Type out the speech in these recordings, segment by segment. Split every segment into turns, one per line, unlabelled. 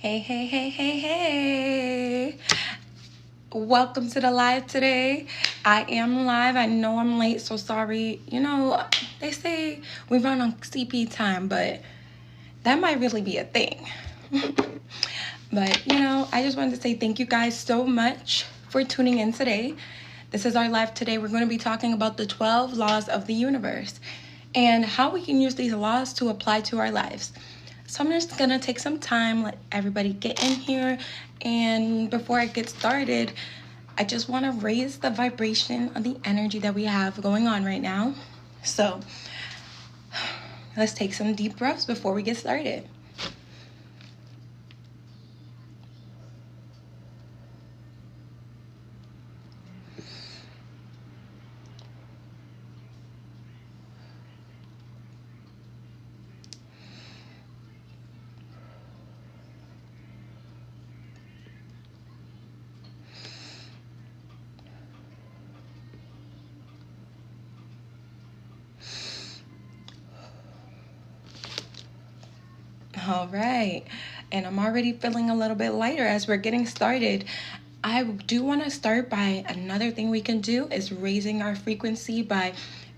Hey, hey, hey, hey, hey. Welcome to the live today. I am live. I know I'm late, so sorry. You know, they say we run on CP time, but that might really be a thing. But, you know, I just wanted to say thank you guys so much for tuning in today. This is our live today. We're going to be talking about the 12 laws of the universe and how we can use these laws to apply to our lives. So I'm just going to take some time, let everybody get in here. And before I get started, I just want to raise the vibration of the energy that we have going on right now. So let's take some deep breaths before we get started. All right, and I'm already feeling a little bit lighter as we're getting started. I do want to start by another thing we can do is raising our frequency by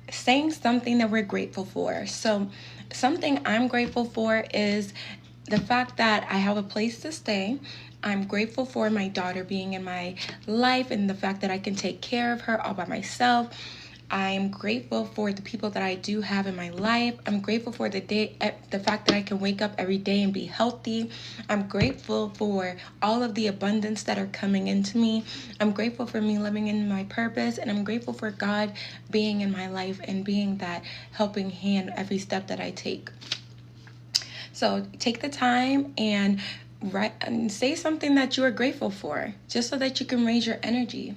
saying something that we're grateful for. So something I'm grateful for is the fact that I have a place to stay. I'm grateful for my daughter being in my life and the fact that I can take care of her all by myself. I'm grateful for the people that I do have in my life. I'm grateful for the fact that I can wake up every day and be healthy. I'm grateful for all of the abundance that are coming into me. I'm grateful for me living in my purpose, and I'm grateful for God being in my life and being that helping hand every step that I take. So take the time and write and say something that you are grateful for, just so that you can raise your energy.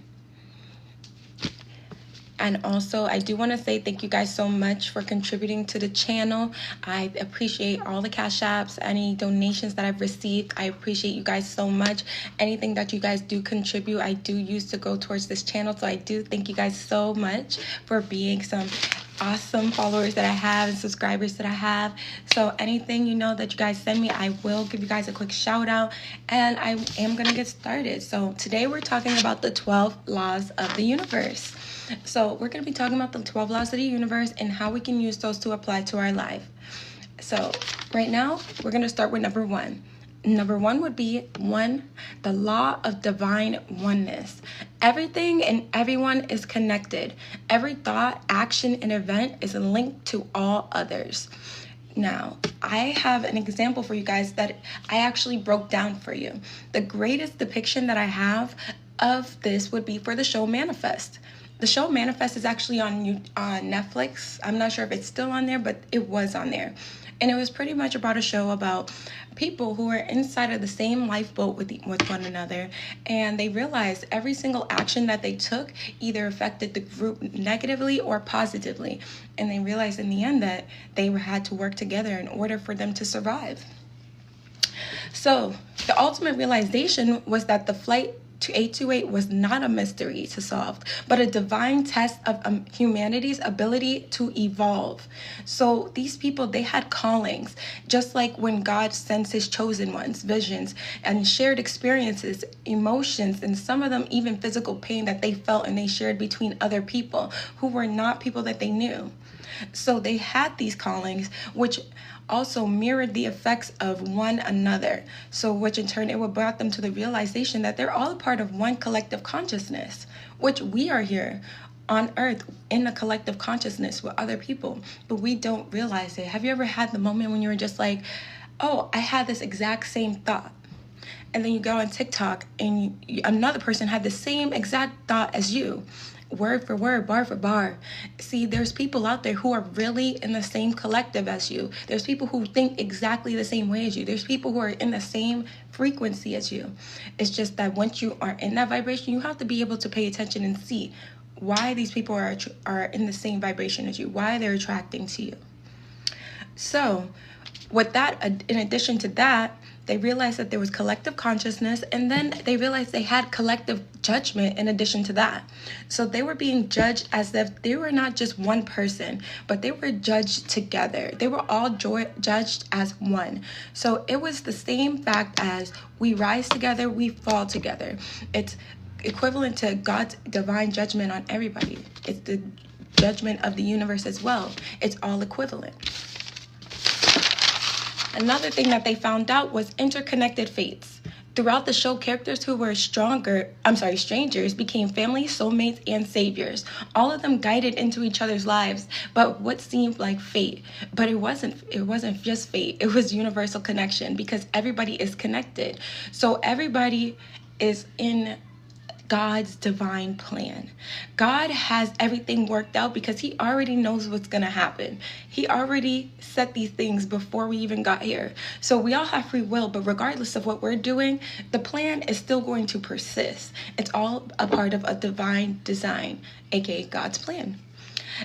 And also, I do want to say thank you guys so much for contributing to the channel. I appreciate all the cash apps, any donations that I've received. I appreciate you guys so much. Anything that you guys do contribute, I do use to go towards this channel. So I do thank you guys so much for being some awesome followers that I have and subscribers that I have. So anything you know that you guys send me, I will give you guys a quick shout out, and I am going to get started. So today we're talking about the 12 laws of the universe. So we're going to be talking about the 12 laws of the universe and how we can use those to apply to our life. So right now, we're going to start with number one. Number one would be the law of divine oneness. Everything and everyone is connected. Every thought, action, and event is linked to all others. Now, I have an example for you guys that I actually broke down for you. The greatest depiction that I have of this would be for the show Manifest. The show Manifest is actually on Netflix. I'm not sure if it's still on there, but it was on there. And it was pretty much about a show about people who are inside of the same lifeboat with one another. And they realized every single action that they took either affected the group negatively or positively. And they realized in the end that they had to work together in order for them to survive. So the ultimate realization was that the flight to 828 was not a mystery to solve, but a divine test of humanity's ability to evolve. So these people, they had callings, just like when God sends his chosen ones, visions, and shared experiences, emotions, and some of them even physical pain that they felt and they shared between other people who were not people that they knew. So they had these callings, which also mirrored the effects of one another. So which in turn, it would brought them to the realization that they're all a part of one collective consciousness, which we are here on earth in a collective consciousness with other people, but we don't realize it. Have you ever had the moment when you were just like, oh, I had this exact same thought? And then you go on TikTok and another person had the same exact thought as you. Word for word, bar for bar. See, there's people out there who are really in the same collective as you. There's people who think exactly the same way as you. There's people who are in the same frequency as you. It's just that once you are in that vibration, you have to be able to pay attention and see why these people are in the same vibration as you, why they're attracting to you. So with that, in addition to that, They realized that there was collective consciousness, and then they realized they had collective judgment in addition to that. So they were being judged as if they were not just one person, but they were judged together. They were all judged as one. So it was the same fact as we rise together, we fall together. It's equivalent to God's divine judgment on everybody. It's the judgment of the universe as well. It's all equivalent. Another thing that they found out was interconnected fates. Throughout the show, characters who were strangers became family, soulmates, and saviors. All of them guided into each other's lives, but what seemed like fate. But it wasn't just fate. It was universal connection, because everybody is connected. So everybody is in God's divine plan. God has everything worked out because he already knows what's going to happen. He already set these things before we even got here. So we all have free will, but regardless of what we're doing, the plan is still going to persist. It's all a part of a divine design, aka God's plan.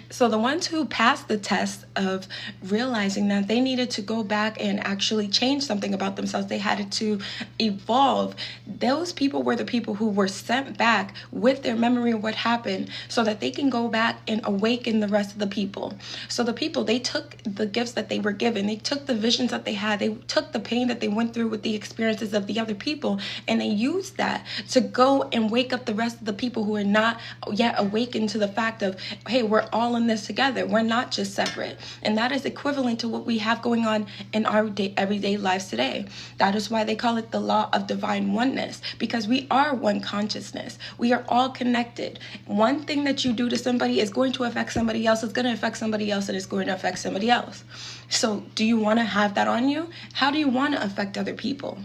So the ones who passed the test of realizing that they needed to go back and actually change something about themselves, they had to evolve. Those people were the people who were sent back with their memory of what happened so that they can go back and awaken the rest of the people. So the people, they took the gifts that they were given, they took the visions that they had, they took the pain that they went through with the experiences of the other people, and they used that to go and wake up the rest of the people who are not yet awakened to the fact of, hey, we're all in this together. We're not just separate. And that is equivalent to what we have going on in our everyday lives today. That is why they call it the Law of Divine Oneness, because we are one consciousness. We are all connected. One thing that you do to somebody is going to affect somebody else. It's going to affect somebody else, and it's going to affect somebody else. So do you want to have that on you? How do you want to affect other people?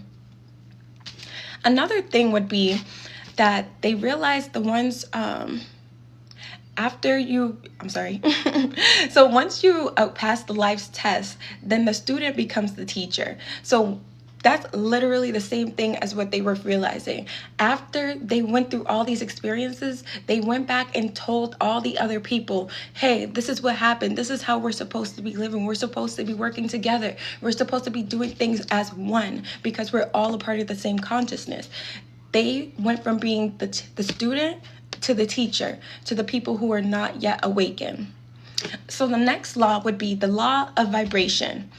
Another thing would be that they realized the ones so once you pass the life's test, then the student becomes the teacher. So that's literally the same thing as what they were realizing. After they went through all these experiences, they went back and told all the other people, hey, this is what happened. This is how we're supposed to be living. We're supposed to be working together. We're supposed to be doing things as one, because we're all a part of the same consciousness. They went from being the student to the teacher, to the people who are not yet awakened. So the next law would be the law of vibration.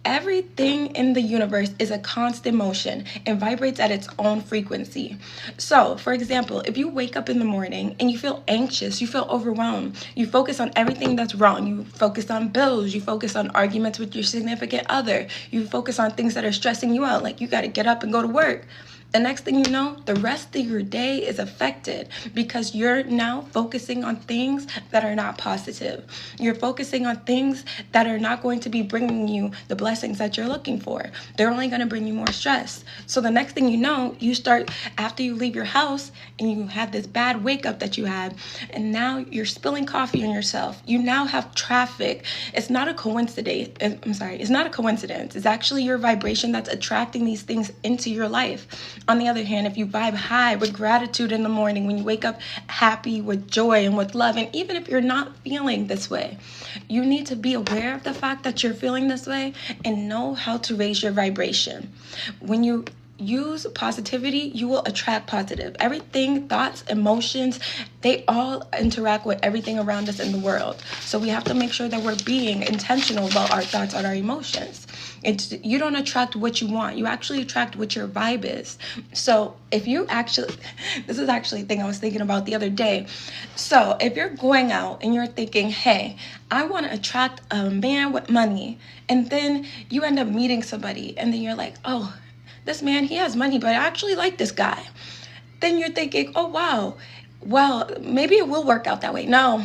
Everything in the universe is a constant motion and vibrates at its own frequency. So, for example, if you wake up in the morning and you feel anxious, you feel overwhelmed, you focus on everything that's wrong, you focus on bills, you focus on arguments with your significant other, you focus on things that are stressing you out, like you got to get up and go to work. The next thing you know, the rest of your day is affected because you're now focusing on things that are not positive. You're focusing on things that are not going to be bringing you the blessings that you're looking for. They're only going to bring you more stress. So the next thing you know, you start, after you leave your house and you had this bad wake up that you had, and now you're spilling coffee on yourself. You now have traffic. It's not a coincidence. It's not a coincidence. It's actually your vibration that's attracting these things into your life. On the other hand, if you vibe high with gratitude in the morning, when you wake up happy with joy and with love, and even if you're not feeling this way, you need to be aware of the fact that you're feeling this way and know how to raise your vibration. When you use positivity, you will attract positive. Everything, thoughts, emotions, they all interact with everything around us in the world. So we have to make sure that we're being intentional about our thoughts and our emotions. You don't attract what you want. You actually attract what your vibe is. So if you this is actually a thing I was thinking about the other day. So if you're going out and you're thinking, hey, I want to attract a man with money, and then you end up meeting somebody, and then you're like, oh, this man, he has money, but I actually like this guy. Then you're thinking, oh, wow, well, maybe it will work out that way. No,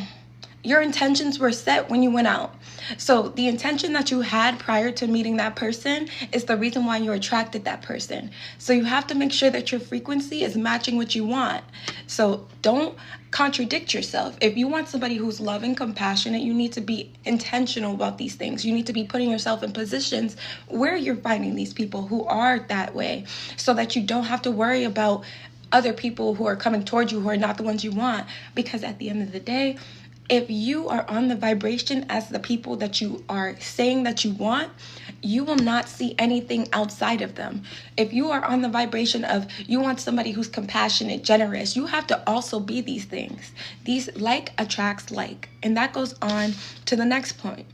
your intentions were set when you went out. So the intention that you had prior to meeting that person is the reason why you attracted that person. So you have to make sure that your frequency is matching what you want. So don't contradict yourself. If you want somebody who's loving, compassionate, you need to be intentional about these things. You need to be putting yourself in positions where you're finding these people who are that way, so that you don't have to worry about other people who are coming towards you who are not the ones you want. Because at the end of the day, if you are on the vibration as the people that you are saying that you want, you will not see anything outside of them. If you are on the vibration of you want somebody who's compassionate, generous, you have to also be these things. These like attracts like. And that goes on to the next point.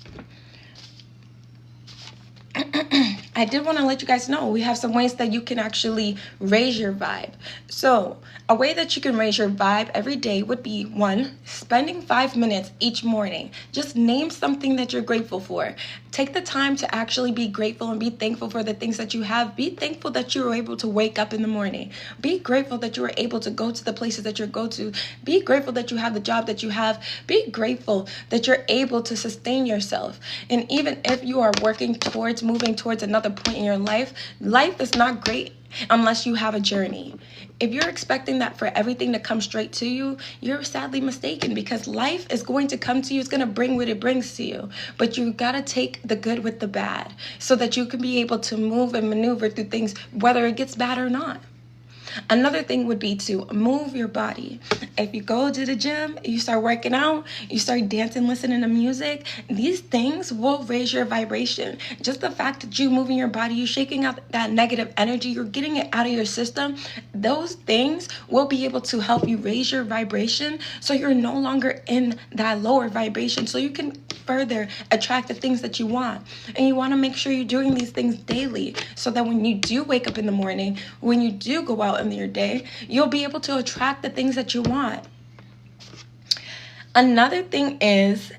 I did want to let you guys know we have some ways that you can actually raise your vibe. So a way that you can raise your vibe every day would be, 1, spending 5 minutes each morning. Just name something that you're grateful for. Take the time to actually be grateful and be thankful for the things that you have. Be thankful that you were able to wake up in the morning. Be grateful that you were able to go to the places that you go to. Be grateful that you have the job that you have. Be grateful that you're able to sustain yourself. And even if you are moving towards another point in your life, life is not great unless you have a journey. If you're expecting that for everything to come straight to you, you're sadly mistaken, because life is going to come to you. It's going to bring what it brings to you. But you got to take the good with the bad so that you can be able to move and maneuver through things, whether it gets bad or not. Another thing would be to move your body. If you go to the gym, you start working out, you start dancing, listening to music, these things will raise your vibration. Just the fact that you moving your body, you shaking out that negative energy, you're getting it out of your system, those things will be able to help you raise your vibration so you're no longer in that lower vibration, so you can further attract the things that you want. And you want to make sure you're doing these things daily so that when you do wake up in the morning, when you do go out in your day, you'll be able to attract the things that you want. Another thing is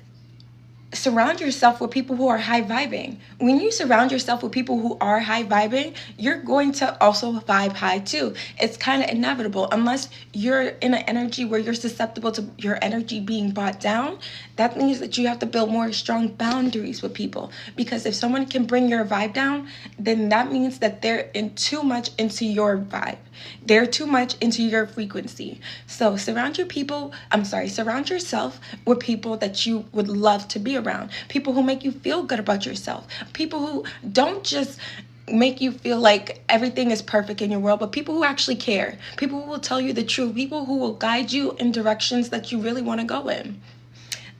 surround yourself with people who are high vibing. When you surround yourself with people who are high vibing, you're going to also vibe high too. It's kind of inevitable. Unless you're in an energy where you're susceptible to your energy being brought down, that means that you have to build more strong boundaries with people. Because if someone can bring your vibe down, then that means that they're in too much into your vibe. They're too much into your frequency. So surround yourself with people that you would love to be around. People who make you feel good about yourself. People who don't just make you feel like everything is perfect in your world, but people who actually care. People who will tell you the truth. People who will guide you in directions that you really want to go in.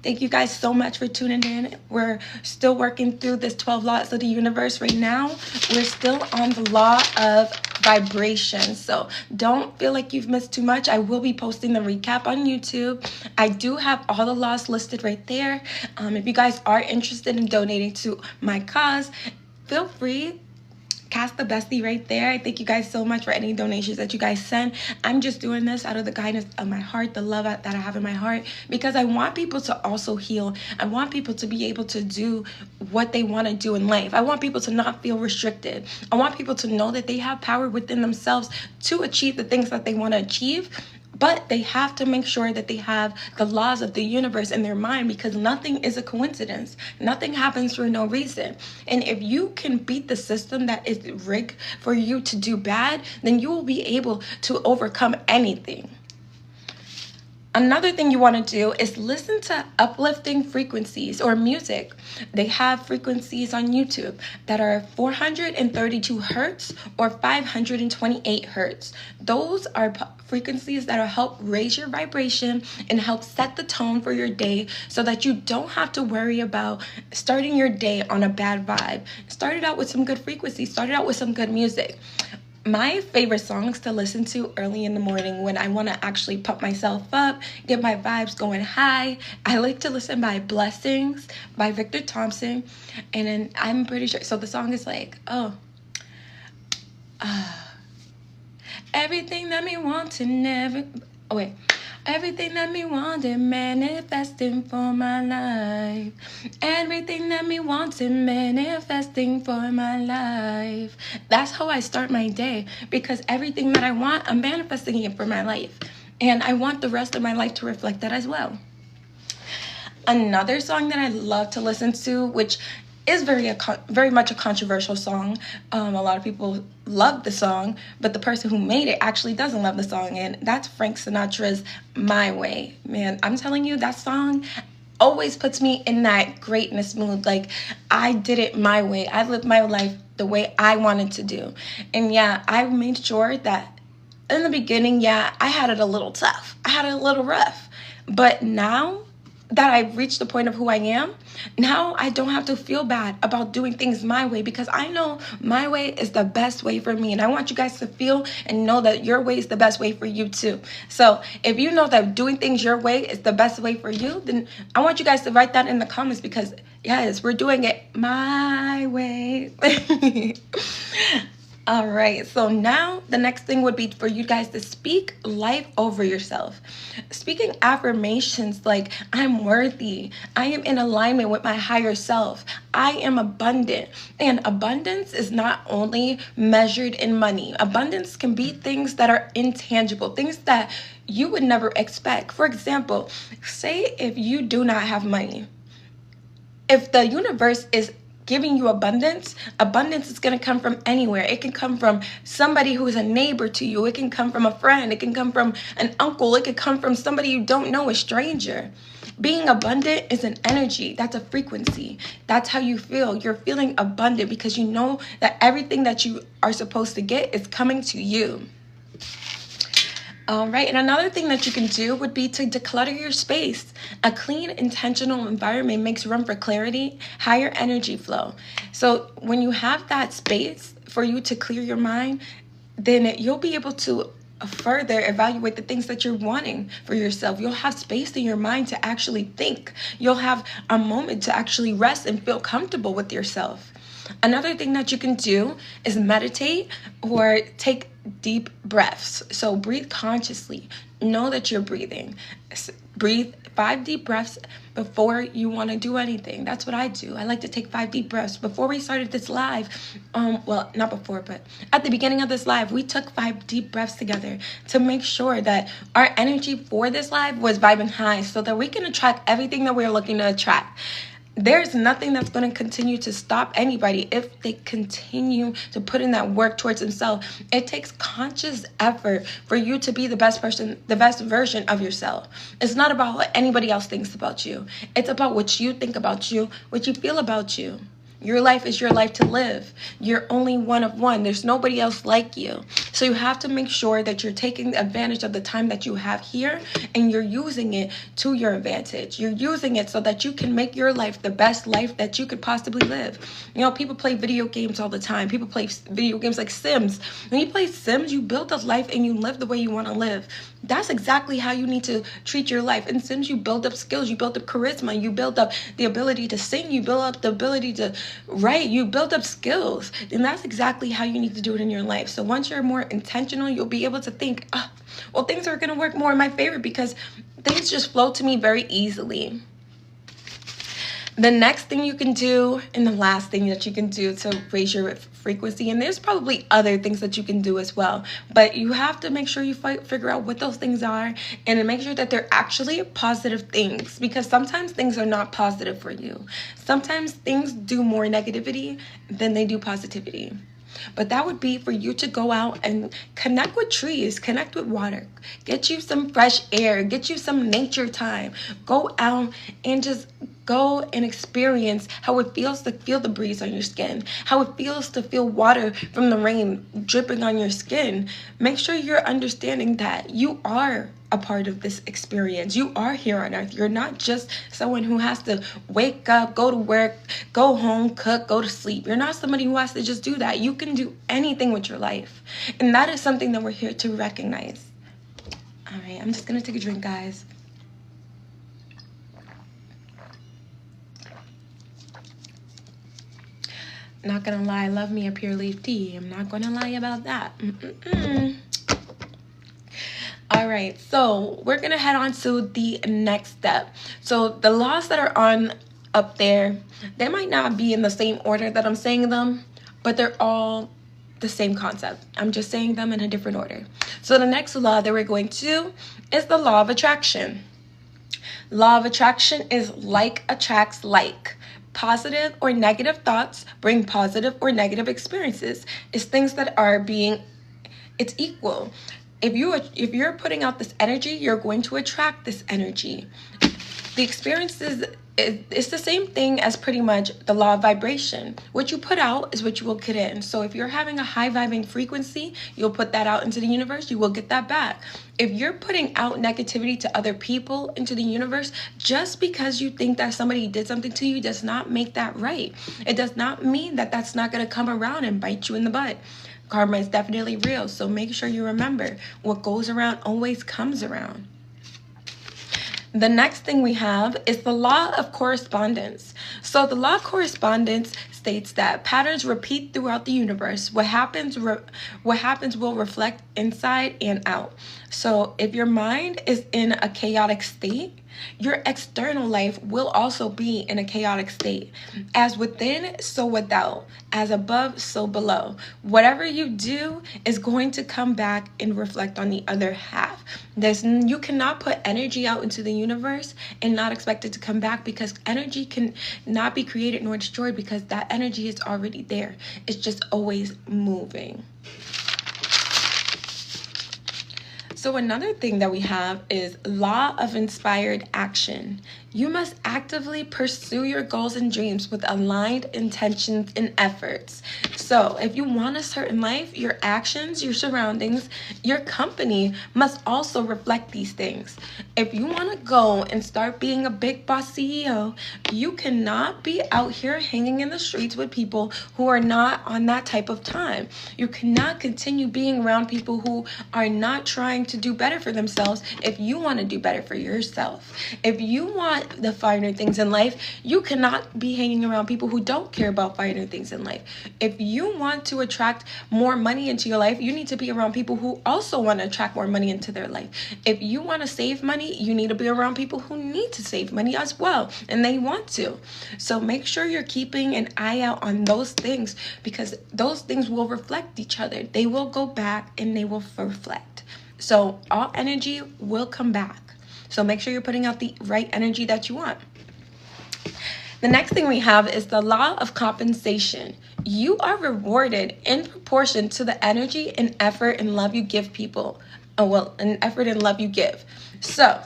Thank you guys so much for tuning in. We're still working through this 12 laws of the universe right now. We're still on the law of vibration. So don't feel like you've missed too much. I will be posting the recap on YouTube. I do have all the laws listed right there. If you guys are interested in donating to my cause, feel free. Kasthebestie right there. I thank you guys so much for any donations that you guys send. I'm just doing this out of the kindness of my heart, the love that I have in my heart, because I want people to also heal. I want people to be able to do what they want to do in life. I want people to not feel restricted. I want people to know that they have power within themselves to achieve the things that they want to achieve. But they have to make sure that they have the laws of the universe in their mind, because nothing is a coincidence. Nothing happens for no reason. And if you can beat the system that is rigged for you to do bad, then you will be able to overcome anything. Another thing you want to do is listen to uplifting frequencies or music. They have frequencies on YouTube that are 432 hertz or 528 hertz. Those are frequencies that will help raise your vibration and help set the tone for your day so that you don't have to worry about starting your day on a bad vibe. Start it out with some good frequencies. Start it out with some good music. My favorite songs to listen to early in the morning when I want to actually pump myself up, get my vibes going high, I like to listen by Blessings by Victor Thompson. And then I'm pretty sure, so the song is like, everything that me want to never, everything that me wanted manifesting for my life. Everything that me wanted manifesting for my life. That's how I start my day, because everything that I want, I'm manifesting it for my life. And I want the rest of my life to reflect that as well. Another song that I love to listen to, which is very much a controversial song. A lot of people love the song, but the person who made it actually doesn't love the song, and that's Frank Sinatra's My Way. Man, I'm telling you, that song always puts me in that greatness mood. Like, I did it my way. I lived my life the way I wanted to do. And yeah, I made sure that in the beginning, I had it a little tough. I had it a little rough. But now that I've reached the point of who I am, now I don't have to feel bad about doing things my way, because I know my way is the best way for me. And I want you guys to feel and know that your way is the best way for you too. So if you know that doing things your way is the best way for you, then I want you guys to write that in the comments, because yes, we're doing it my way. All right, so now the next thing would be for you guys to speak life over yourself. Speaking affirmations like, I'm worthy, I am in alignment with my higher self, I am abundant. And abundance is not only measured in money. Abundance can be things that are intangible, things that you would never expect. For example, say if you do not have money, if the universe is giving you abundance is going to come from anywhere. It can come from somebody who is a neighbor to you. It can come from a friend. It can come from an uncle. It could come from somebody you don't know, a stranger. Being abundant is an energy. That's a frequency. That's how you feel. You're feeling abundant because you know that everything that you are supposed to get is coming to you. All right, and another thing that you can do would be to declutter your space. A clean, intentional environment makes room for clarity, higher energy flow. So when you have that space for you to clear your mind, then you'll be able to further evaluate the things that you're wanting for yourself. You'll have space in your mind to actually think. You'll have a moment to actually rest and feel comfortable with yourself. Another thing that you can do is meditate or take deep breaths. So breathe consciously. Know that you're breathing. Breathe 5 deep breaths before you want to do anything. That's what I do. I like to take 5 deep breaths. Before we started this live, well, not before, but at the beginning of this live, we took 5 deep breaths together to make sure that our energy for this live was vibing high so that we can attract everything that we're looking to attract. There's nothing that's going to continue to stop anybody if they continue to put in that work towards themselves. It takes conscious effort for you to be the best person, the best version of yourself. It's not about what anybody else thinks about you. It's about what you think about you, what you feel about you. Your life is your life to live. You're only one of one. There's nobody else like you. So you have to make sure that you're taking advantage of the time that you have here and you're using it to your advantage. You're using it so that you can make your life the best life that you could possibly live. You know, people play video games all the time. People play video games like Sims. When you play Sims, you build a life and you live the way you want to live. That's exactly how you need to treat your life. In Sims, you build up skills, you build up charisma, you build up the ability to sing, you build up the ability to write, you build up skills. And that's exactly how you need to do it in your life. So once you're more intentional, you'll be able to think, well, things are going to work more in my favor because things just flow to me very easily. The next thing you can do, and the last thing that you can do to raise your frequency, and there's probably other things that you can do as well, but you have to make sure you figure out what those things are and make sure that they're actually positive things, because sometimes things are not positive for you. Sometimes things do more negativity than they do positivity. But that would be for you to go out and connect with trees, connect with water, get you some fresh air, get you some nature time. Go out and just go and experience how it feels to feel the breeze on your skin, how it feels to feel water from the rain dripping on your skin. Make sure you're understanding that you are a part of this experience. You are here on earth. You're not just someone who has to wake up, go to work, go home, cook, go to sleep. You're not somebody who has to just do that. You can do anything with your life. And that is something that we're here to recognize. All right, I'm just going to take a drink, guys. Not gonna lie, love me a pure leaf tea. I'm not gonna lie about that. All right, so we're gonna head on to the next step. So the laws that are on up there, they might not be in the same order that I'm saying them, but they're all the same concept. I'm just saying them in a different order. So the next law that we're going to do is the law of attraction. Law of attraction is like attracts like. Positive or negative thoughts bring positive or negative experiences. It's things that are it's equal. If you're putting out this energy, you're going to attract this energy. The experiences it's the same thing as pretty much the law of vibration. What you put out is what you will get in. So if you're having a high vibing frequency, you'll put that out into the universe, you will get that back. If you're putting out negativity to other people into the universe, just because you think that somebody did something to you does not make that right. It does not mean that that's not going to come around and bite you in the butt. Karma is definitely real. So make sure you remember, what goes around always comes around. The next thing we have is the law of correspondence. So the law of correspondence states that patterns repeat throughout the universe. What happens will reflect inside and out. So if your mind is in a chaotic state, your external life will also be in a chaotic state. As within, so without. As above, so below. Whatever you do is going to come back and reflect on the other half. You cannot put energy out into the universe and not expect it to come back, because energy can not be created nor destroyed, because that energy is already there. It's just always moving. So another thing that we have is law of inspired action. You must actively pursue your goals and dreams with aligned intentions and efforts. So if you want a certain life, your actions, your surroundings, your company must also reflect these things. If you want to go and start being a big boss CEO, you cannot be out here hanging in the streets with people who are not on that type of time. You cannot continue being around people who are not trying to do better for themselves if you want to do better for yourself. If you want the finer things in life, you cannot be hanging around people who don't care about finer things in life. If you want to attract more money into your life, you need to be around people who also want to attract more money into their life. If you want to save money, you need to be around people who need to save money as well, and they want to. So make sure you're keeping an eye out on those things, because those things will reflect each other. They will go back and they will reflect. So all energy will come back. So make sure you're putting out the right energy that you want. The next thing we have is the law of compensation. You are rewarded in proportion to the energy and effort and love you give people. An effort and love you give. So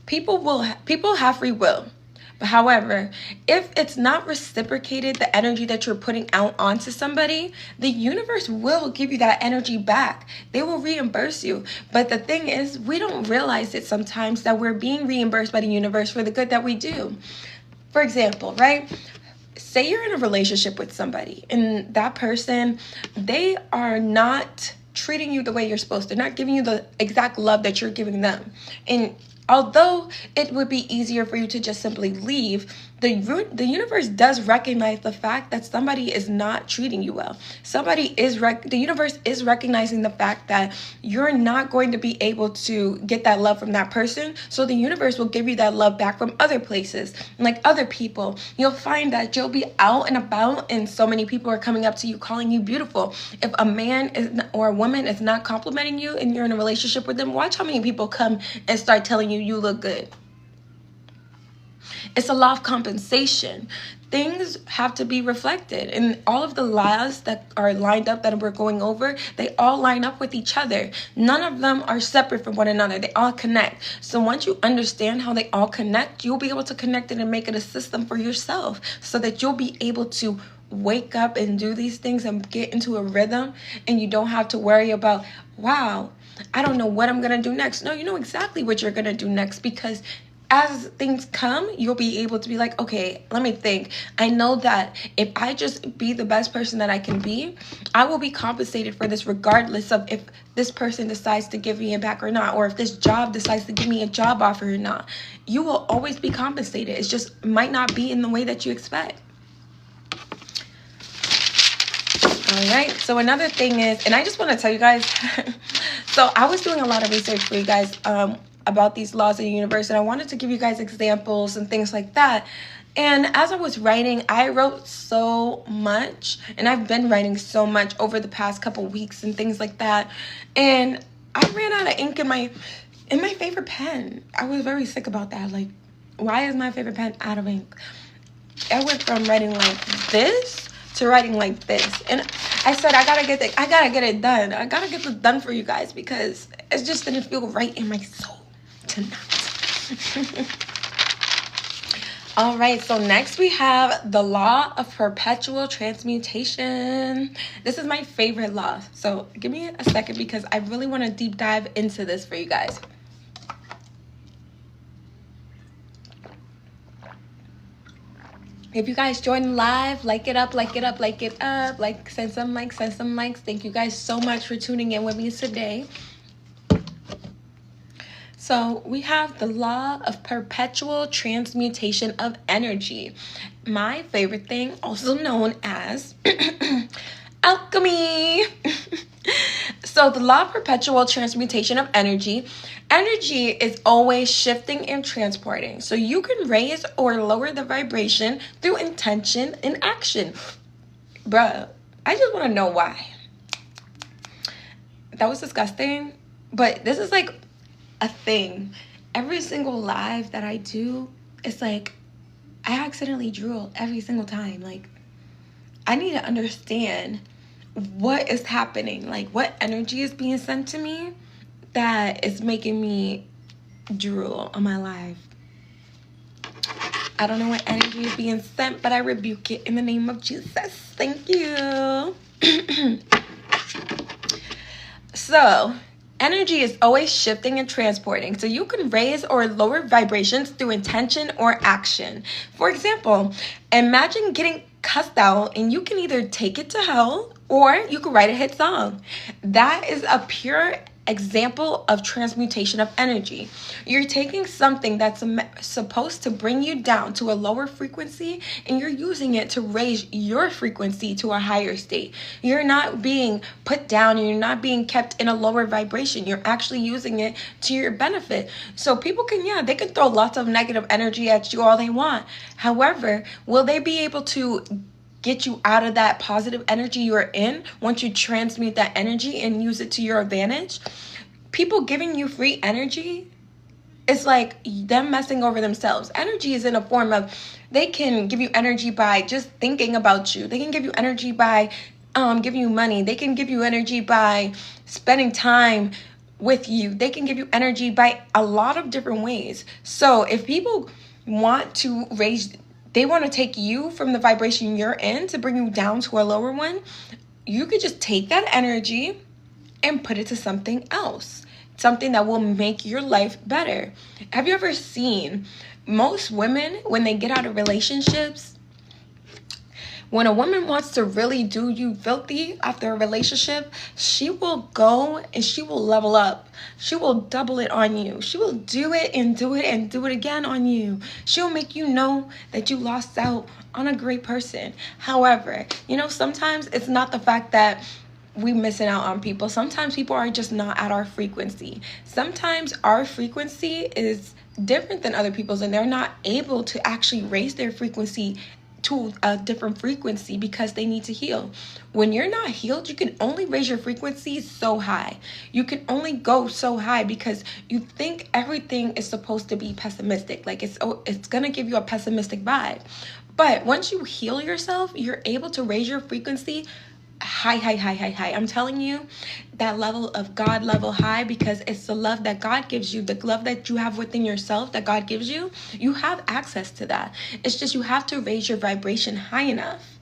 people have free will. However, if it's not reciprocated, the energy that you're putting out onto somebody, the universe will give you that energy back. They will reimburse you. But the thing is, we don't realize it sometimes that we're being reimbursed by the universe for the good that we do. For example, right? Say you're in a relationship with somebody and that person, they are not treating you the way you're supposed to. They're not giving you the exact love that you're giving them. And although it would be easier for you to just simply leave, the universe does recognize the fact that somebody is not treating you well. The universe is recognizing the fact that you're not going to be able to get that love from that person. So the universe will give you that love back from other places, like other people. You'll find that you'll be out and about and so many people are coming up to you, calling you beautiful. If a man or a woman is not complimenting you and you're in a relationship with them, watch how many people come and start telling you you look good. It's a law of compensation. Things have to be reflected, and all of the laws that are lined up that we're going over, they all line up with each other. None of them are separate from one another. They all connect. So once you understand how they all connect, you'll be able to connect it and make it a system for yourself, so that you'll be able to wake up and do these things and get into a rhythm, and you don't have to worry about, wow, I don't know what I'm going to do next. No, you know exactly what you're going to do next, because as things come, you'll be able to be like, okay, let me think. I know that if I just be the best person that I can be, I will be compensated for this regardless of if this person decides to give me it back or not, or if this job decides to give me a job offer or not. You will always be compensated. It just might not be in the way that you expect. All right, so another thing is, and I just want to tell you guys, so I was doing a lot of research for you guys about these laws of the universe, and I wanted to give you guys examples and things like that. And as I was writing, I wrote so much, and I've been writing so much over the past couple weeks and things like that. And I ran out of ink in my favorite pen. I was very sick about that. Like, why is my favorite pen out of ink? I went from writing like this to writing like this, and I said I gotta get it done. I gotta get this done for you guys, because it just didn't feel right in my soul tonight. All right, so next we have the law of perpetual transmutation. This is my favorite law. So give me a second because I really want to deep dive into this for you guys. If you guys join live, like it up, like it up, like it up, like send some likes, send some likes. Thank you guys so much for tuning in with me today. So we have the law of perpetual transmutation of energy. My favorite thing, also known as alchemy. So the law of perpetual transmutation of energy. Energy is always shifting and transporting. So you can raise or lower the vibration through intention and action. Bruh, I just want to know why. That was disgusting. But this is like a thing. Every single live that I do, it's like I accidentally drool every single time. Like, I need to understand what is happening, like what energy is being sent to me that is making me drool on my live. I don't know what energy is being sent, but I rebuke it in the name of Jesus. Thank you. So energy is always shifting and transporting. So you can raise or lower vibrations through intention or action. For example, imagine getting cussed out and you can either take it to hell or you can write a hit song. That is a pure example of transmutation of energy. You're taking something that's supposed to bring you down to a lower frequency and you're using it to raise your frequency to a higher state. You're not being put down and you're not being kept in a lower vibration. You're actually using it to your benefit. So people can, they can throw lots of negative energy at you all they want. However, will they be able to get you out of that positive energy you're in once you transmute that energy and use it to your advantage? People giving you free energy, it's like them messing over themselves. Energy is in a form of, they can give you energy by just thinking about you. They can give you energy by giving you money. They can give you energy by spending time with you. They can give you energy by a lot of different ways. So if people want to they want to take you from the vibration you're in to bring you down to a lower one, you could just take that energy and put it to something else, something that will make your life better. Have you ever seen most women, when they get out of relationships, when a woman wants to really do you filthy after a relationship, she will go and she will level up. She will double it on you. She will do it and do it and do it again on you. She'll make you know that you lost out on a great person. However, sometimes it's not the fact that we missing out on people. Sometimes people are just not at our frequency. Sometimes our frequency is different than other people's and they're not able to actually raise their frequency to a different frequency because they need to heal. When you're not healed, you can only raise your frequency so high. You can only go so high because you think everything is supposed to be pessimistic. Like it's gonna give you a pessimistic vibe. But once you heal yourself, you're able to raise your frequency high. I'm telling you, that level of God level high, because it's the love that God gives you, the love that you have within yourself that God gives you. You have access to that. It's just you have to raise your vibration high enough.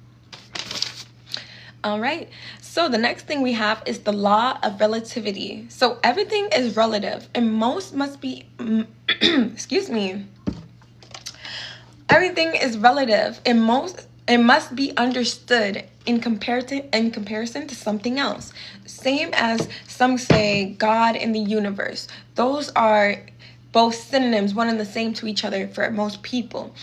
All right. So the next thing we have is the law of relativity. So everything is relative and most must be, excuse me. Everything is relative and it must be understood in comparison to something else. Same as some say God and the universe. Those are both synonyms, one and the same to each other for most people.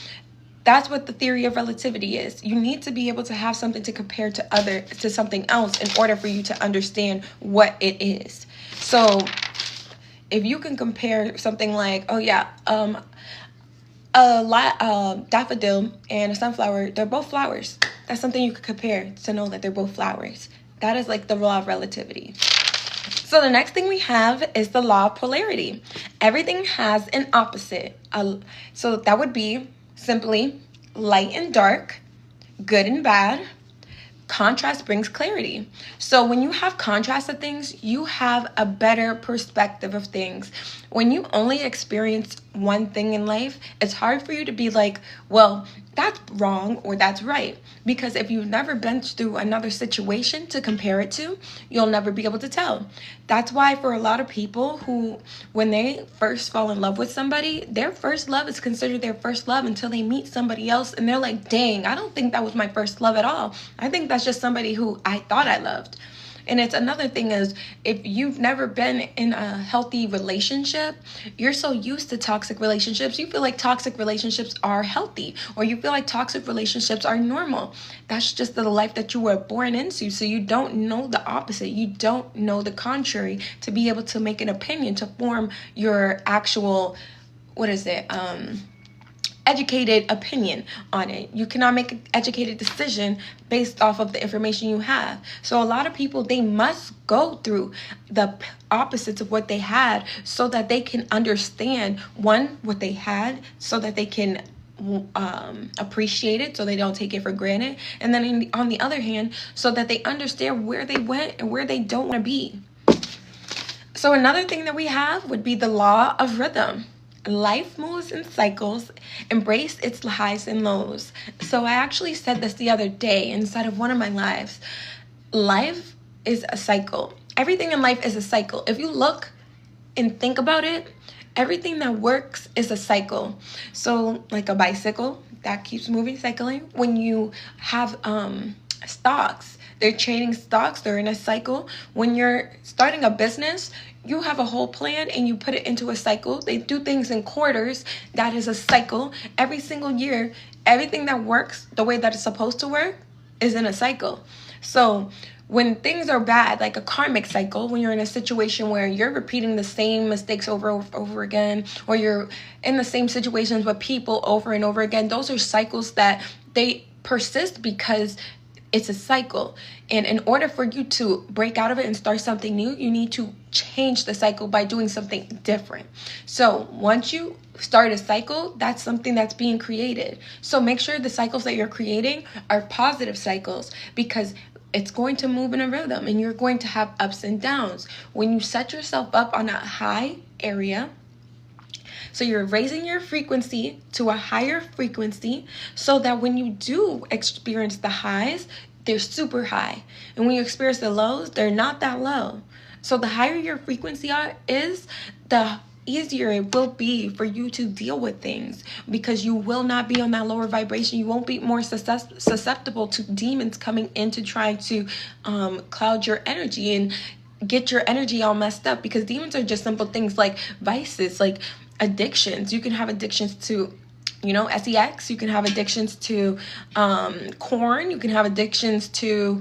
That's what the theory of relativity is. You need to be able to have something to compare to something else in order for you to understand what it is. So if you can compare something like, a daffodil and a sunflower, they're both flowers. That's something you could compare to know that they're both flowers. That is like the law of relativity. So the next thing we have is the law of polarity. Everything has an opposite. So that would be simply light and dark, good and bad. Contrast brings clarity. So when you have contrast of things, you have a better perspective of things. When you only experience one thing in life, it's hard for you to be like, well, that's wrong or that's right. Because if you've never been through another situation to compare it to, you'll never be able to tell. That's why for a lot of people who, when they first fall in love with somebody, their first love is considered their first love until they meet somebody else and they're like, dang, I don't think that was my first love at all. I think that's just somebody who I thought I loved. And it's another thing is, if you've never been in a healthy relationship, you're so used to toxic relationships, you feel like toxic relationships are healthy, or you feel like toxic relationships are normal. That's just the life that you were born into. So you don't know the opposite. You don't know the contrary to be able to make an opinion, to form your actual, educated opinion on it. You cannot make an educated decision based off of the information you have. So a lot of people, they must go through the opposites of what they had so that they can understand, one, what they had, so that they can appreciate it, so they don't take it for granted. And then on the other hand, so that they understand where they went and where they don't want to be. So another thing that we have would be the law of rhythm. Life moves in cycles. Embrace its highs and lows. So I actually said this the other day inside of one of my lives. Life is a cycle. Everything in life is a cycle. If you look and think about it, everything that works is a cycle. So like a bicycle that keeps moving, cycling. When you have stocks, they're trading stocks, they're in a cycle. When you're starting a business, you have a whole plan and you put it into a cycle. They do things in quarters. That is a cycle. Every single year, everything that works the way that it's supposed to work is in a cycle. So when things are bad, like a karmic cycle, when you're in a situation where you're repeating the same mistakes over again, or you're in the same situations with people over and over again, those are cycles that they persist because it's a cycle. And in order for you to break out of it and start something new, you need to change the cycle by doing something different. So once you start a cycle, that's something that's being created. So make sure the cycles that you're creating are positive cycles, because it's going to move in a rhythm and you're going to have ups and downs. When you set yourself up on a high area, so you're raising your frequency to a higher frequency so that when you do experience the highs, they're super high. And when you experience the lows, they're not that low. So the higher your frequency is, the easier it will be for you to deal with things, because you will not be on that lower vibration. You won't be more susceptible to demons coming in to try to cloud your energy and get your energy all messed up, because demons are just simple things like vices, like addictions. You can have addictions to, sex. You can have addictions to corn. You can have addictions to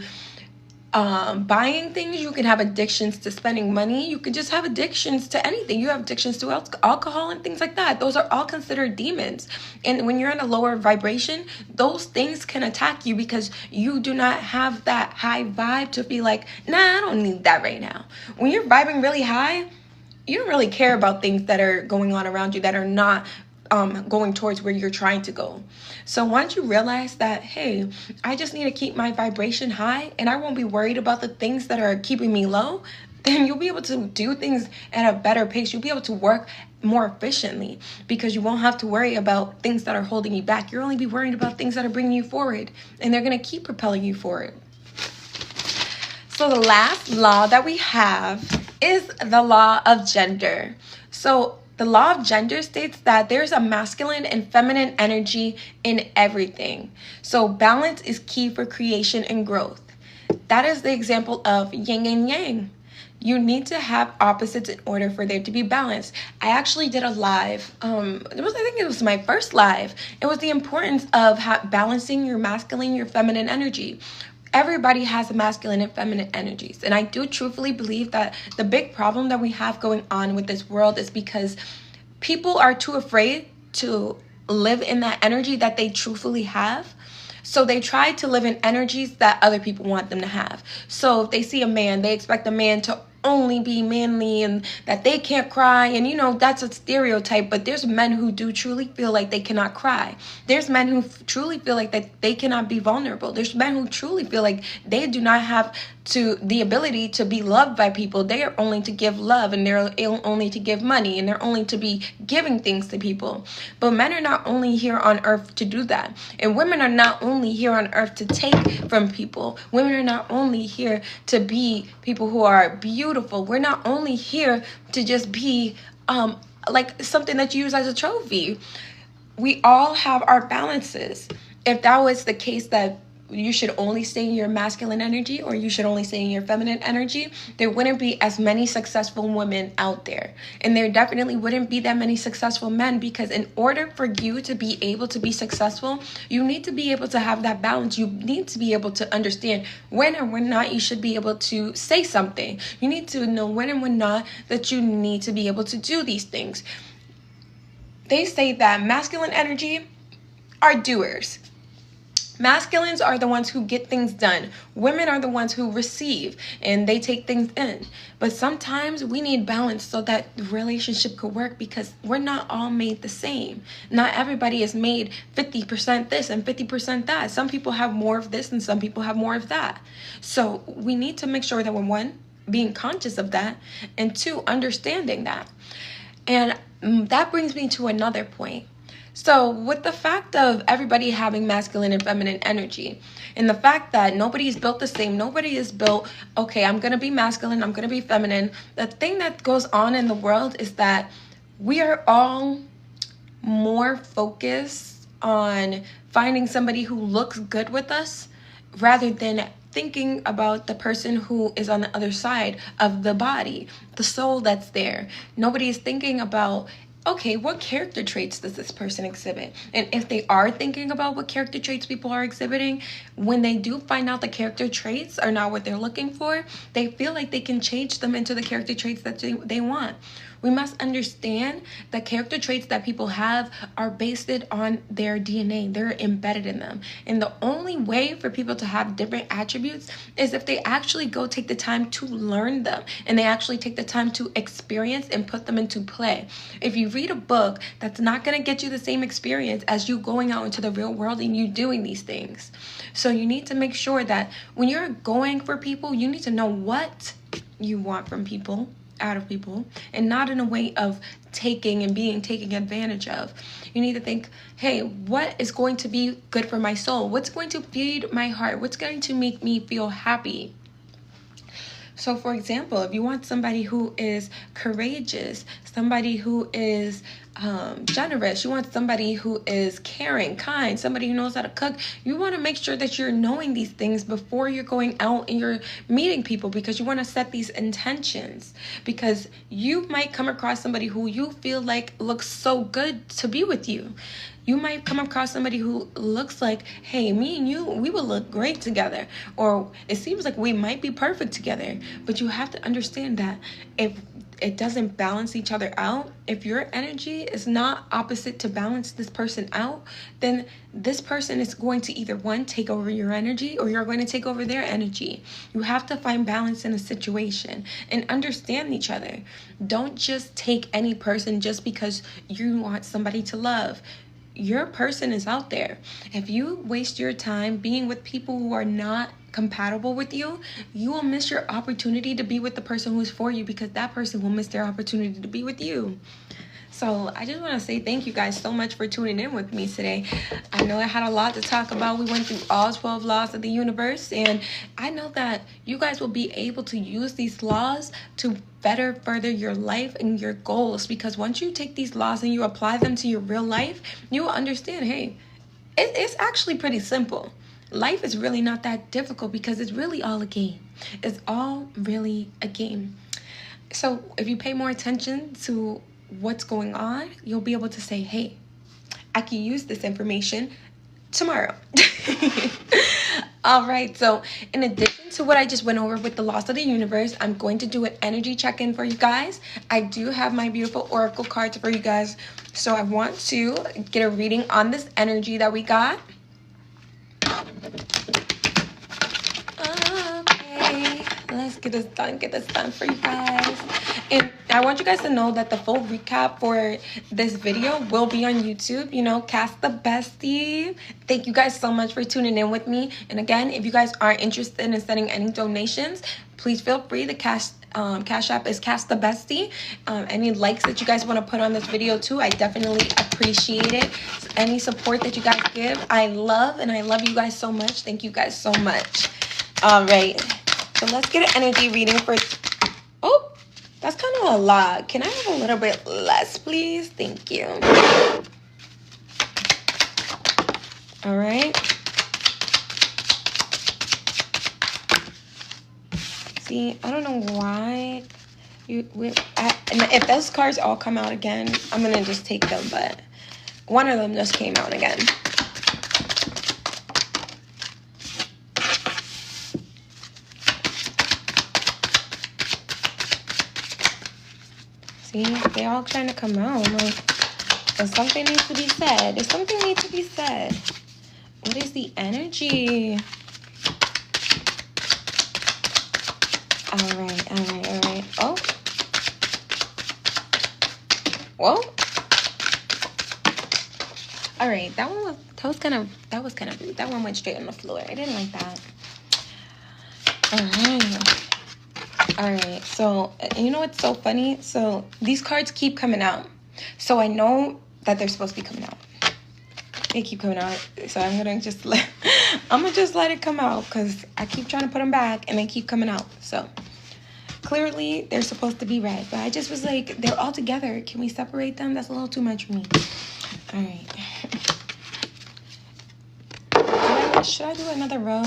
buying things. You can have addictions to spending money. You can just have addictions to anything. You have addictions to alcohol and things like that. Those are all considered demons. And when you're in a lower vibration, those things can attack you because you do not have that high vibe to be like, nah, I don't need that right now. When you're vibing really high, you don't really care about things that are going on around you that are not going towards where you're trying to go. So once you realize that, hey, I just need to keep my vibration high and I won't be worried about the things that are keeping me low, then you'll be able to do things at a better pace. You'll be able to work more efficiently because you won't have to worry about things that are holding you back. You'll only be worried about things that are bringing you forward, and they're going to keep propelling you forward. So the last law that we have is the law of gender. So the law of gender states that there's a masculine and feminine energy in everything. So balance is key for creation and growth. That is the example of yin and yang. You need to have opposites in order for there to be balance. I actually did a live. I think it was my first live. It was the importance of balancing your masculine, your feminine energy. Everybody has a masculine and feminine energies. And I do truthfully believe that the big problem that we have going on with this world is because people are too afraid to live in that energy that they truthfully have. So they try to live in energies that other people want them to have. So if they see a man, they expect a man to only be manly and that they can't cry. And that's a stereotype, but there's men who do truly feel like they cannot cry. There's men who truly feel like that they cannot be vulnerable. There's men who truly feel like they do not have to the ability to be loved by people. They are only to give love, and they're only to give money, and they're only to be giving things to people. But men are not only here on earth to do that. And women are not only here on earth to take from people. Women are not only here to be people who are beautiful. We're not only here to just be like something that you use as a trophy. We all have our balances. If that was the case, that you should only stay in your masculine energy or you should only stay in your feminine energy, there wouldn't be as many successful women out there. And there definitely wouldn't be that many successful men, because in order for you to be able to be successful, you need to be able to have that balance. You need to be able to understand when and when not you should be able to say something. You need to know when and when not that you need to be able to do these things. They say that masculine energy are doers. Masculines are the ones who get things done. Women are the ones who receive and they take things in. But sometimes we need balance so that the relationship could work, because we're not all made the same. Not everybody is made 50% this and 50% that. Some people have more of this and some people have more of that. So we need to make sure that we're, one, being conscious of that, and two, understanding that. And that brings me to another point. So with the fact of everybody having masculine and feminine energy, and the fact that nobody is built the same, nobody is built, okay, I'm going to be masculine, I'm going to be feminine. The thing that goes on in the world is that we are all more focused on finding somebody who looks good with us rather than thinking about the person who is on the other side of the body, the soul that's there. Nobody is thinking about, okay, what character traits does this person exhibit? And if they are thinking about what character traits people are exhibiting, when they do find out the character traits are not what they're looking for, they feel like they can change them into the character traits that they want. We must understand that character traits that people have are based on their DNA. They're embedded in them. And the only way for people to have different attributes is if they actually go take the time to learn them, and they actually take the time to experience and put them into play. If you read a book, that's not going to get you the same experience as you going out into the real world and you doing these things. So you need to make sure that when you're going for people, you need to know what you want from people, out of people, and not in a way of taking and being taken advantage of. You need to think, hey, what is going to be good for my soul? What's going to feed my heart? What's going to make me feel happy? So for example, if you want somebody who is courageous, somebody who is generous, you want somebody who is caring, kind, somebody who knows how to cook, you want to make sure that you're knowing these things before you're going out and you're meeting people, because you want to set these intentions, because you might come across somebody who you feel like looks so good to be with you. You might come across somebody who looks like, hey, me and you, we will look great together. Or it seems like we might be perfect together. But you have to understand that if it doesn't balance each other out, if your energy is not opposite to balance this person out, then this person is going to either, one, take over your energy, or you're going to take over their energy. You have to find balance in a situation and understand each other. Don't just take any person just because you want somebody to love. Your person is out there. If you waste your time being with people who are not compatible with you, you will miss your opportunity to be with the person who's for you, because that person will miss their opportunity to be with you. So I just want to say thank you guys so much for tuning in with me today. I know I had a lot to talk about. We went through all 12 laws of the universe, and I know that you guys will be able to use these laws to better further your life and your goals, because once you take these laws and you apply them to your real life, you will understand, hey, it's actually pretty simple. Life is really not that difficult, because it's really all a game. It's all really a game. So if you pay more attention to what's going on, you'll be able to say, hey, I can use this information tomorrow. All right, so in addition to what I just went over with the laws of the universe, I'm going to do an energy check-in for you guys. I do have my beautiful oracle cards for you guys, so I want to get a reading on this energy that we got. Okay, let's get this done for you guys. And I want you guys to know that the full recap for this video will be on YouTube. You know, Kasthebestie. Thank you guys so much for tuning in with me. And again, if you guys are interested in sending any donations, please feel free. The Cash App is Kasthebestie. Any likes that you guys want to put on this video too, I definitely appreciate it. Any support that you guys give, I love, and I love you guys so much. Thank you guys so much. All right, so let's get an energy reading for... Oh, that's kind of a lot. Can I have a little bit less, please? Thank you. All right. See, I don't know why if those cards all come out again, I'm gonna just take them, but one of them just came out again. See, they all trying to come out. I'm like, if something needs to be said, if something needs to be said, what is the energy? All right. Oh. Well. All right, that was kind of rude. That one went straight on the floor. I didn't like that. All right. So you know what's so funny? So these cards keep coming out. So I know that they're supposed to be coming out. They keep coming out. So I'm gonna just let it come out because I keep trying to put them back and they keep coming out. So clearly they're supposed to be red, but I just was like, they're all together. Can we separate them? That's a little too much for me. All right. Should I do another row?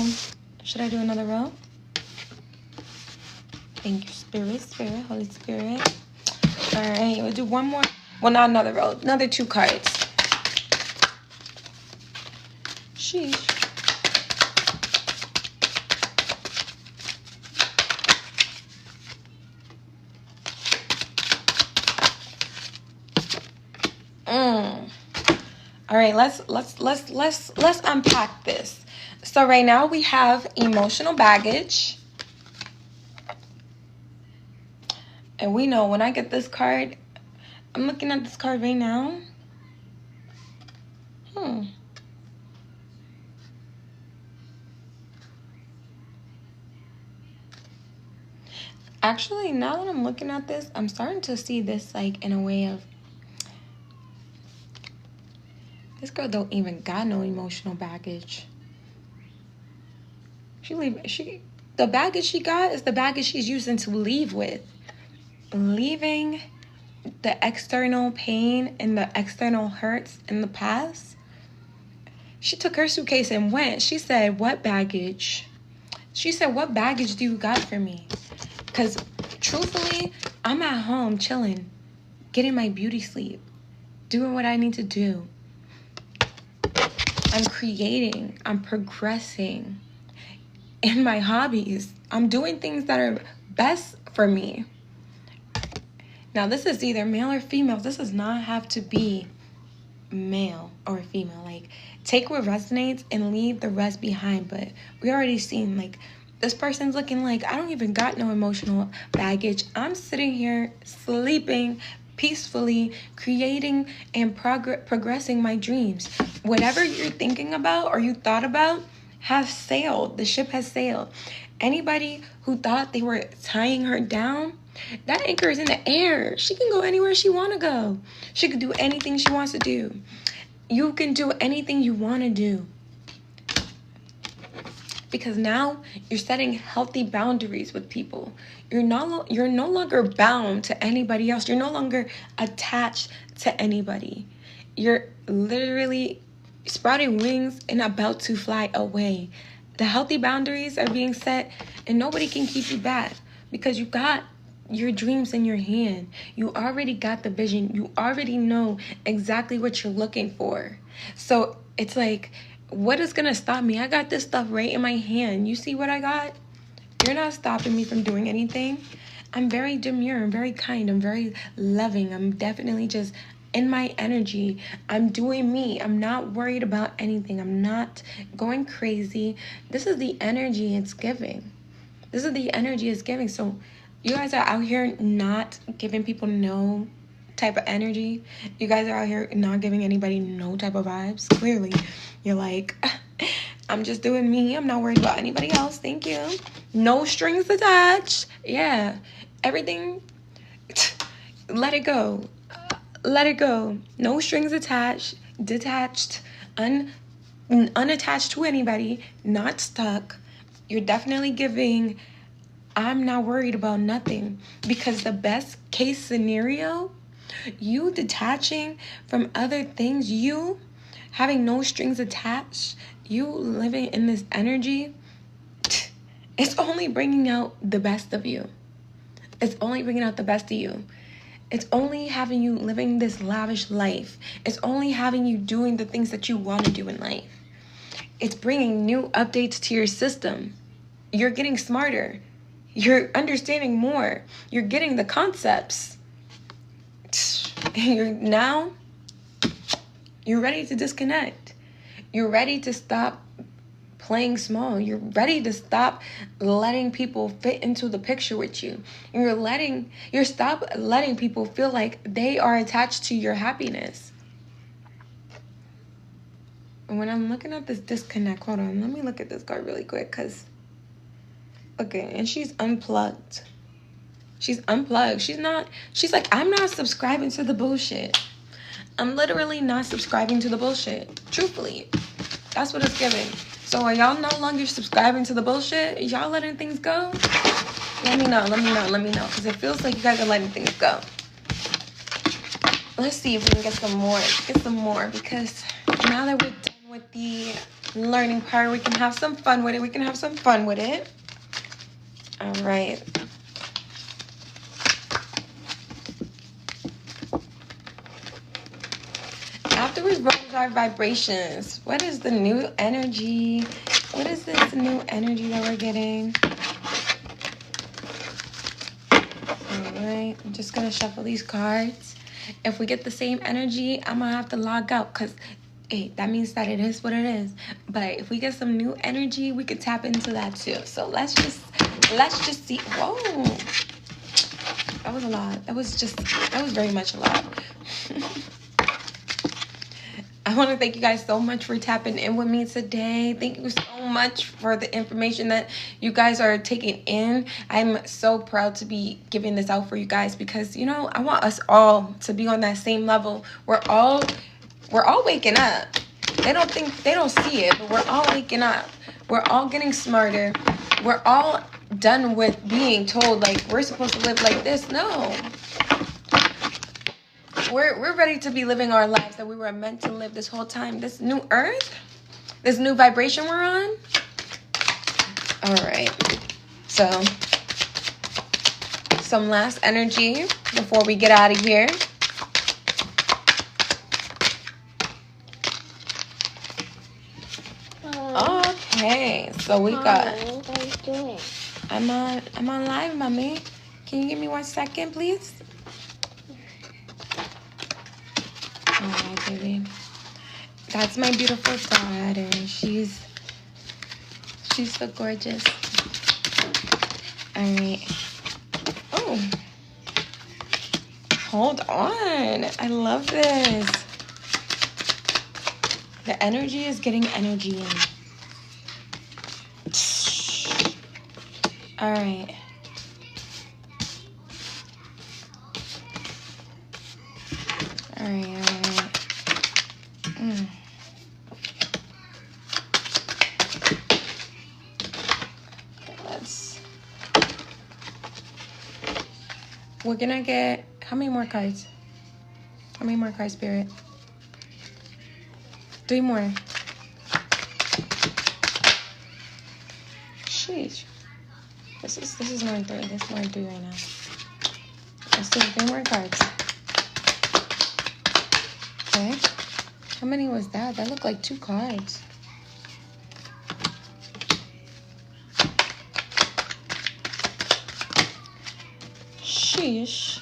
Thank you, Spirit, Holy Spirit. All right, we'll do one more. Well, not another row. Another 2 cards. Sheesh. All right, let's unpack this. So right now we have emotional baggage. And we know when I get this card, I'm looking at this card right now. Actually, now that I'm looking at this, I'm starting to see this like in a way of, this girl don't even got no emotional baggage. The baggage she got is the baggage she's using to leave with. Leaving the external pain and the external hurts in the past. She took her suitcase and went. She said, what baggage? She said, what baggage do you got for me? Because truthfully, I'm at home chilling, getting my beauty sleep, doing what I need to do. I'm creating, I'm progressing in my hobbies. I'm doing things that are best for me. Now, this is either male or female. This does not have to be male or female. Like, take what resonates and leave the rest behind. But we already seen, like, this person's looking like, I don't even got no emotional baggage. I'm sitting here sleeping peacefully, creating and progressing my dreams. Whatever you're thinking about or you thought about has sailed. The ship has sailed. Anybody who thought they were tying her down, that anchor is in the air. She can go anywhere she want to go. She can do anything she wants to do. You can do anything you want to do. Because now you're setting healthy boundaries with people. You're no longer bound to anybody else. You're no longer attached to anybody. You're literally sprouting wings and about to fly away. The healthy boundaries are being set and nobody can keep you back because you got your dreams in your hand. You already got the vision. You already know exactly what you're looking for. So it's like, what is going to stop me? I got this stuff right in my hand. You see what I got? You're not stopping me from doing anything. I'm very demure. I'm very kind. I'm very loving. I'm definitely just in my energy. I'm doing me. I'm not worried about anything. I'm not going crazy. This is the energy it's giving. This is the energy it's giving. So you guys are out here not giving people no type of energy. You guys are out here not giving anybody no type of vibes. Clearly, you're like, I'm just doing me. I'm not worried about anybody else. Thank you. No strings attached. Yeah. Everything, let it go. Let it go. No strings attached. Detached. Unattached to anybody. Not stuck. You're definitely giving, I'm not worried about nothing. Because the best case scenario, you detaching from other things, you having no strings attached, you living in this energy, it's only bringing out the best of you. It's only bringing out the best of you. It's only having you living this lavish life. It's only having you doing the things that you want to do in life. It's bringing new updates to your system. You're getting smarter. You're understanding more. You're getting the concepts. You're ready to disconnect. You're ready to stop playing small. You're ready to stop letting people fit into the picture with you. You're stop letting people feel like they are attached to your happiness. And when I'm looking at this disconnect, hold on, let me look at this card really quick, because okay, and she's unplugged. She's unplugged. She's like, I'm not subscribing to the bullshit. I'm literally not subscribing to the bullshit. Truthfully. That's what it's giving. So are y'all no longer subscribing to the bullshit? Y'all letting things go? Let me know. Because it feels like you guys are letting things go. Let's see if we can get some more. Because now that we're done with the learning part, we can have some fun with it. All right. After we raise our vibrations, what is the new energy? What is this new energy that we're getting? All right, I'm just going to shuffle these cards. If we get the same energy, I'm going to have to log out because, hey, that means that it is what it is. But if we get some new energy, we could tap into that too. So let's just see. Whoa. That was a lot. That was very much a lot. I want to thank you guys so much for tapping in with me today. Thank you so much for the information that you guys are taking in. I'm so proud to be giving this out for you guys because, you know, I want us all to be on that same level. We're all waking up. They don't see it, but we're all waking up. We're all getting smarter. We're all done with being told like we're supposed to live like this. No. We're ready to be living our lives that we were meant to live this whole time. This new earth, this new vibration we're on. All right. So, some last energy before we get out of here. Okay. So we got.
What are you doing?
I'm on live, mommy. Can you give me 1 second, please? All right, baby. That's my beautiful daughter. She's so gorgeous. All right. Oh. Hold on. I love this. The energy is getting energy in. All right. All right. We're gonna get, how many more cards? How many more cards, Spirit? 3 more. Sheesh. This is more than 3. This is more than 3 right now. Let's do 3 more cards. Okay. How many was that? That looked like 2 cards. Sheesh.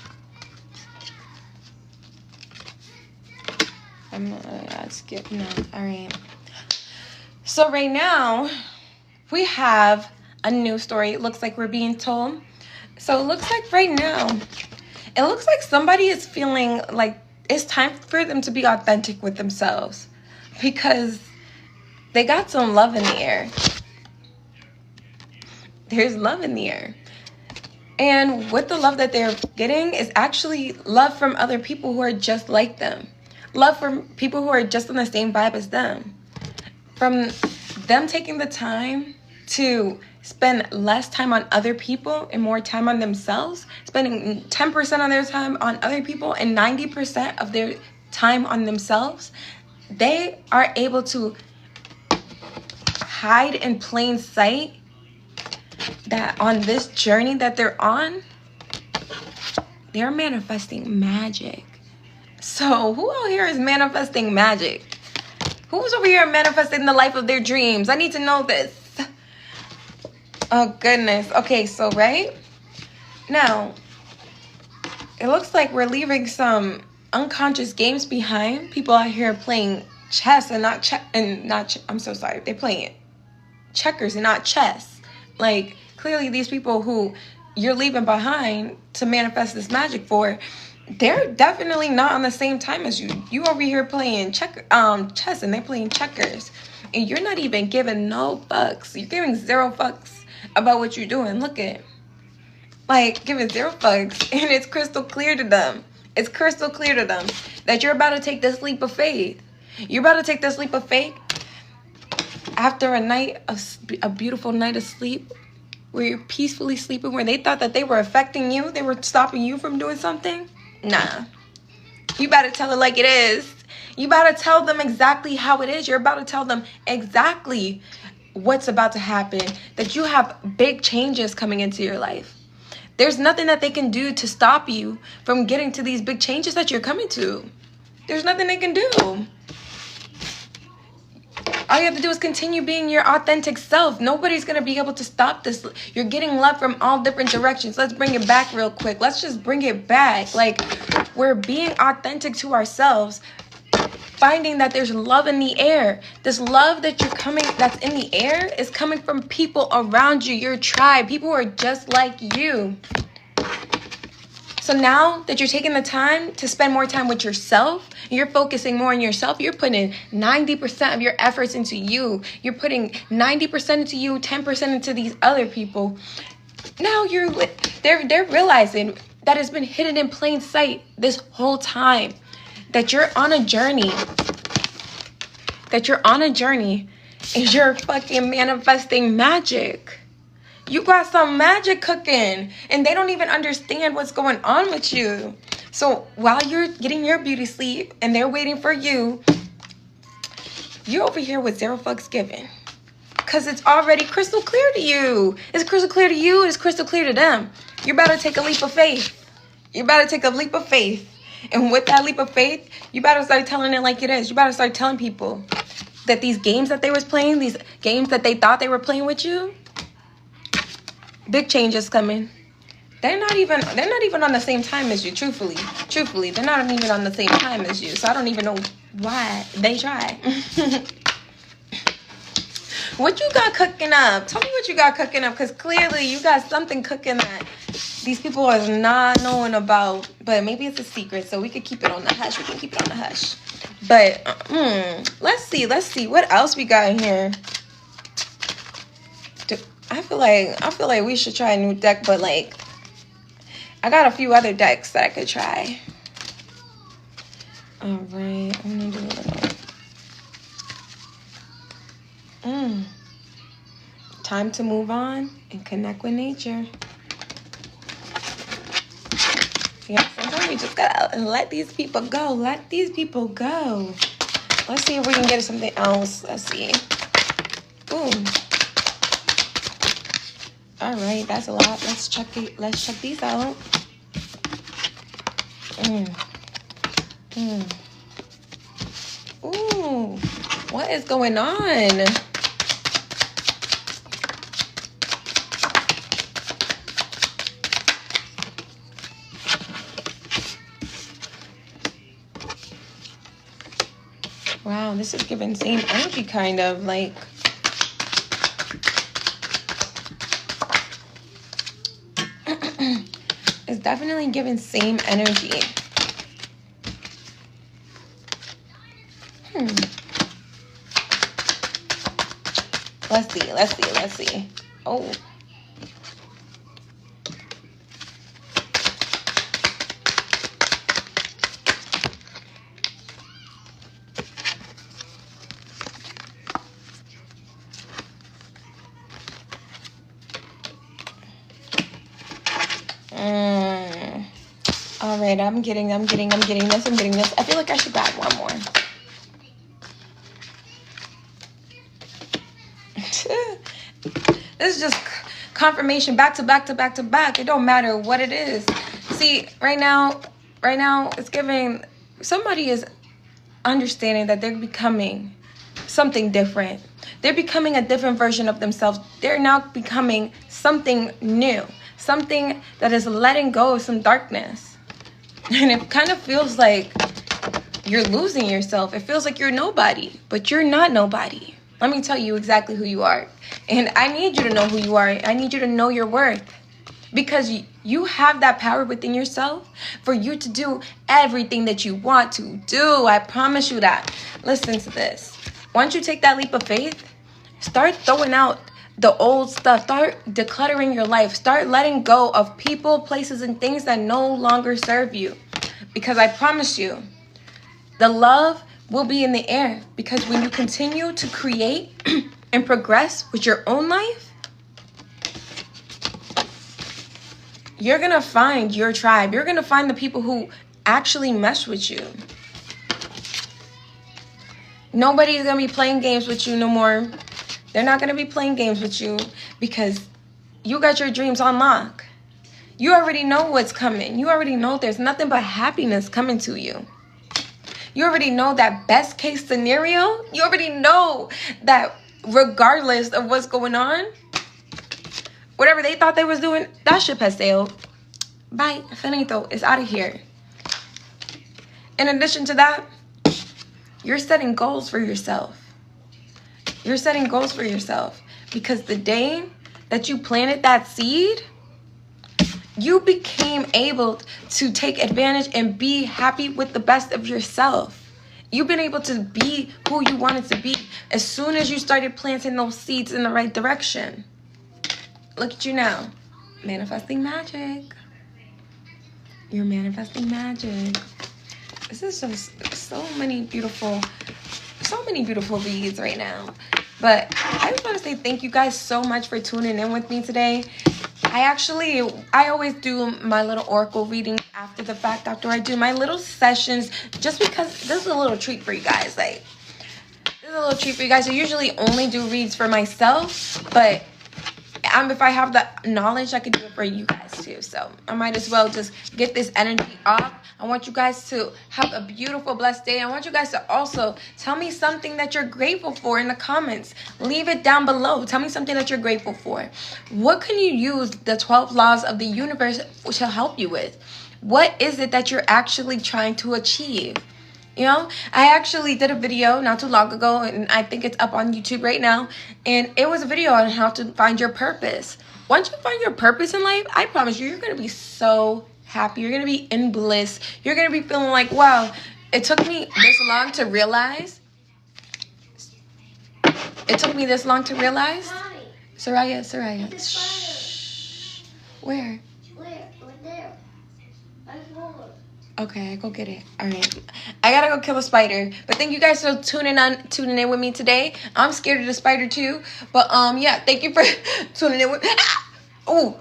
I'm gonna skip now. All right. So right now we have a new story. It looks like we're being told. So it looks like right now, it looks like somebody is feeling like it's time for them to be authentic with themselves, because they got some love in the air. There's love in the air. And with the love that they're getting is actually love from other people who are just like them. Love from people who are just on the same vibe as them. From them taking the time to spend less time on other people and more time on themselves, spending 10% of their time on other people and 90% of their time on themselves, they are able to hide in plain sight that on this journey that they're on, they're manifesting magic. So who out here is manifesting magic? Who's over here manifesting the life of their dreams? I need to know this. Oh, goodness. Okay, so right now, it looks like we're leaving some unconscious games behind. People out here playing chess and I'm so sorry. They're playing checkers and not chess. Like, clearly these people who you're leaving behind to manifest this magic for, they're definitely not on the same time as you. You over here playing chess and they're playing checkers. And you're not even giving no fucks. You're giving 0 fucks about what you're doing. Look at it. Like, giving 0 fucks. And it's crystal clear to them. It's crystal clear to them that you're about to take this leap of faith. You're about to take this leap of faith after a beautiful night of sleep, where you're peacefully sleeping, where they thought that they were affecting you, they were stopping you from doing something. Nah. You better tell it like it is. You better tell them exactly how it is. You're about to tell them exactly what's about to happen, that you have big changes coming into your life. There's nothing that they can do to stop you from getting to these big changes that you're coming to. There's nothing they can do. All you have to do is continue being your authentic self. Nobody's going to be able to stop this. You're getting love from all different directions. Let's bring it back real quick. Let's just bring it back. Like, we're being authentic to ourselves, finding that there's love in the air. This love that's in the air is coming from people around you, your tribe, people who are just like you. So now that you're taking the time to spend more time with yourself, you're focusing more on yourself, you're putting 90% of your efforts into you. You're putting 90% into you, 10% into these other people. Now they're realizing that it's been hidden in plain sight this whole time. That you're on a journey. And you're fucking manifesting magic. You got some magic cooking, and they don't even understand what's going on with you. So while you're getting your beauty sleep and they're waiting for you, you're over here with 0 fucks given. Because it's already crystal clear to you. It's crystal clear to you. It's crystal clear to them. You're about to take a leap of faith. And with that leap of faith, you better start telling it like it is. You better start telling people that these games that they was playing, these games that they thought they were playing with you, big changes coming. They're not even on the same time as you, truthfully. They're not even on the same time as you. So I don't even know why they try. What you got cooking up? Tell me what you got cooking up, because clearly you got something cooking that these people are not knowing about. But maybe it's a secret, so we could keep it on the hush. But let's see what else we got in here. I feel like we should try a new deck, but like, I got a few other decks that I could try. All right, I'm gonna do a little. Time to move on and connect with nature. Yeah, sometimes we just gotta let these people go. Let's see if we can get something else. Let's see. Boom. All right, that's a lot. Let's check these out. Ooh, what is going on? Wow, this is giving same energy, kind of like. It's definitely giving same energy. Let's see. Oh. All right, I'm getting this. I feel like I should grab one more. This is just confirmation back to back. It don't matter what it is. See, right now it's giving, somebody is understanding that they're becoming something different. They're becoming a different version of themselves. They're now becoming something new, something that is letting go of some darkness. And it kind of feels like you're losing yourself. It feels like you're nobody, but you're not nobody. Let me tell you exactly who you are. And I need you to know who you are. I need you to know your worth. Because you have that power within yourself for you to do everything that you want to do. I promise you that. Listen to this. Once you take that leap of faith, start throwing out the old stuff. Start decluttering your life. Start letting go of people, places, and things that no longer serve you. Because I promise you, the love will be in the air. Because when you continue to create and progress with your own life, you're going to find your tribe. You're going to find the people who actually mesh with you. Nobody's going to be playing games with you no more. They're not going to be playing games with you because you got your dreams on lock. You already know what's coming. You already know there's nothing but happiness coming to you. You already know that best case scenario. You already know that regardless of what's going on, whatever they thought they was doing, that ship has sailed. Bye. Finito. It's out of here. In addition to that, you're setting goals for yourself. You're setting goals for yourself. Because the day that you planted that seed, you became able to take advantage and be happy with the best of yourself. You've been able to be who you wanted to be as soon as you started planting those seeds in the right direction. Look at you now. Manifesting magic. You're manifesting magic. This is just so many beautiful reads right now. But I just want to say thank you guys so much for tuning in with me today. I always do my little oracle reading after the fact, after I do my little sessions, just because this is a little treat for you guys. Like, this is a little treat for you guys. I usually only do reads for myself, but if I have the knowledge, I could do it for you guys too. So I might as well just get this energy off. I want you guys to have a beautiful, blessed day. I want you guys to also tell me something that you're grateful for in the comments. Leave it down below. Tell me something that you're grateful for. What can you use the 12 laws of the universe to help you with? What is it that you're actually trying to achieve? You know, I actually did a video not too long ago, and I think it's up on YouTube right now. And it was a video on how to find your purpose. Once you find your purpose in life, I promise you, you're going to be so happy. You're going to be in bliss. You're going to be feeling like, wow, it took me this long to realize. Soraya. Shh. Where? There. Okay, go get it. All right. I gotta go kill a spider. But thank you guys for tuning in with me today. I'm scared of the spider too. But yeah, thank you for tuning in with me. Oh,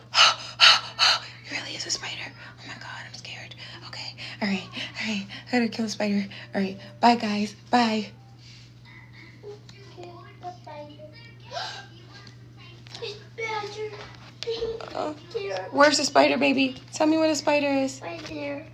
it really is a spider. Oh my god, I'm scared. Okay. All right. I gotta kill a spider. All right. Bye guys. Bye. Where's the spider, baby? Tell me where the spider is.
Right there.